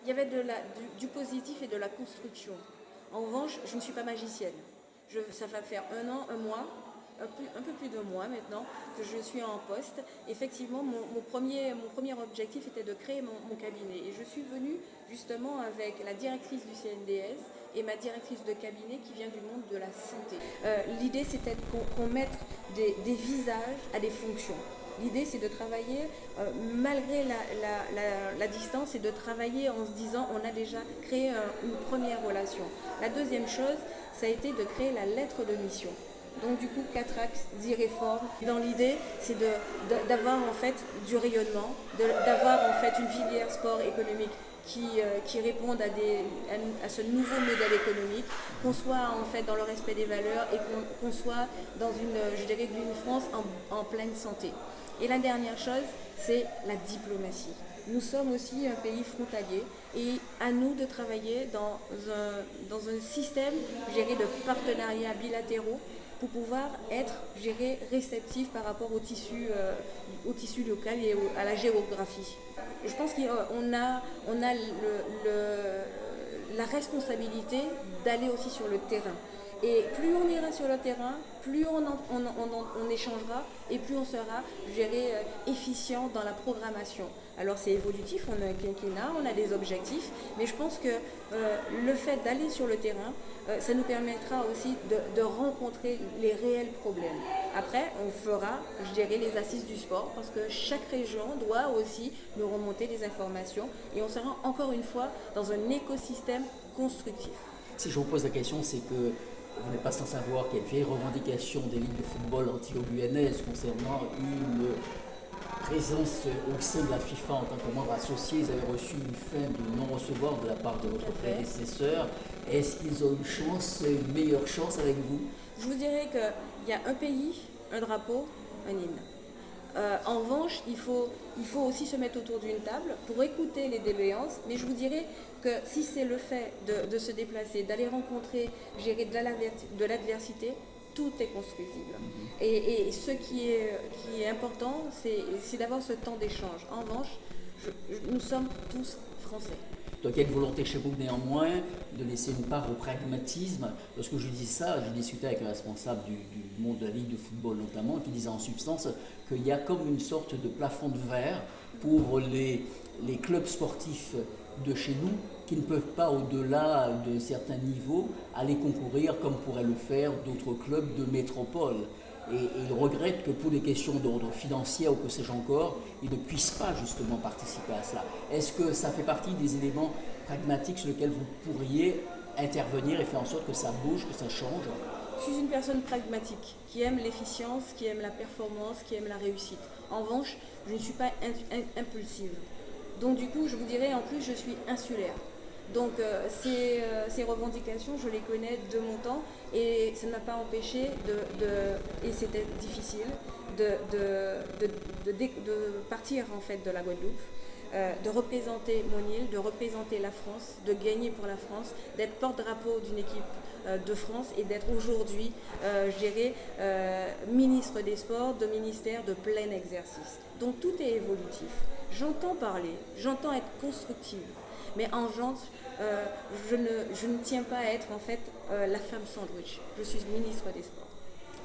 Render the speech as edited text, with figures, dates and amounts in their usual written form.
Il y avait du positif et de la construction. En revanche, je ne suis pas magicienne. Ça va faire un an, un mois, un peu plus d'un mois maintenant que je suis en poste. Effectivement, mon premier objectif était de créer mon cabinet. Et je suis venue justement avec la directrice du CNDS et ma directrice de cabinet qui vient du monde de la santé. L'idée, c'était qu'on mette des visages à des fonctions. L'idée, c'est de travailler malgré la distance et de travailler en se disant on a déjà créé une première relation. La deuxième chose, ça a été de créer la lettre de mission. Donc du coup, 4 axes, 10 réformes. Dans l'idée, c'est d'avoir en fait du rayonnement, d'avoir en fait une filière sport économique qui répondent à ce nouveau modèle économique, qu'on soit en fait dans le respect des valeurs et qu'on soit dans une France en pleine santé. Et la dernière chose, c'est la diplomatie. Nous sommes aussi un pays frontalier et à nous de travailler dans un système géré de partenariats bilatéraux pour pouvoir être réceptif par rapport au tissu local et à la géographie. Je pense qu'on a la responsabilité d'aller aussi sur le terrain. Et plus on ira sur le terrain, plus on échangera et plus on sera efficient dans la programmation. Alors c'est évolutif, on a un quinquennat, on a des objectifs, mais je pense que le fait d'aller sur le terrain, ça nous permettra aussi de rencontrer les réels problèmes. Après, on fera, les assises du sport, parce que chaque région doit aussi nous remonter des informations et on sera encore une fois dans un écosystème constructif. Si je vous pose la question, c'est que vous n'êtes pas sans savoir qu'il y a une vieille revendication des ligues de football antillo-guyanaise concernant une présence au sein de la FIFA en tant que membre associé. Ils avaient reçu une fin de non-recevoir de la part de votre prédécesseur. Est-ce qu'ils ont une meilleure chance avec vous? Je vous dirais qu'il y a un pays, un drapeau, un hymne. En revanche, il faut aussi se mettre autour d'une table pour écouter les défaillances, mais je vous dirais que si c'est le fait de se déplacer, d'aller rencontrer, gérer de l'adversité, tout est construisible. Et ce qui est important, c'est d'avoir ce temps d'échange. En revanche, nous sommes tous français. Donc il y a une volonté chez vous néanmoins de laisser une part au pragmatisme. Lorsque je dis ça, je discutais avec un responsable du monde de la Ligue de football notamment, qui disait en substance qu'il y a comme une sorte de plafond de verre pour les clubs sportifs de chez nous qui ne peuvent pas, au-delà de certains niveaux, aller concourir comme pourraient le faire d'autres clubs de métropole. Et il regrette que pour des questions d'ordre financier ou que sais-je encore, ils ne puissent pas justement participer à cela. Est-ce que ça fait partie des éléments pragmatiques sur lesquels vous pourriez intervenir et faire en sorte que ça bouge, que ça change? Je suis une personne pragmatique, qui aime l'efficience, qui aime la performance, qui aime la réussite. En revanche, je ne suis pas impulsive. Donc du coup, je vous dirais, en plus, je suis insulaire. Donc ces revendications, je les connais de mon temps et ça ne m'a pas empêché et c'était difficile, de partir en fait de la Guadeloupe, de représenter mon île, de représenter la France, de gagner pour la France, d'être porte-drapeau d'une équipe de France et d'être aujourd'hui ministre des Sports, de ministère de plein exercice. Donc tout est évolutif. J'entends parler, j'entends être constructive. Mais en revanche, je ne tiens pas à être en fait la femme sandwich. Je suis ministre des Sports.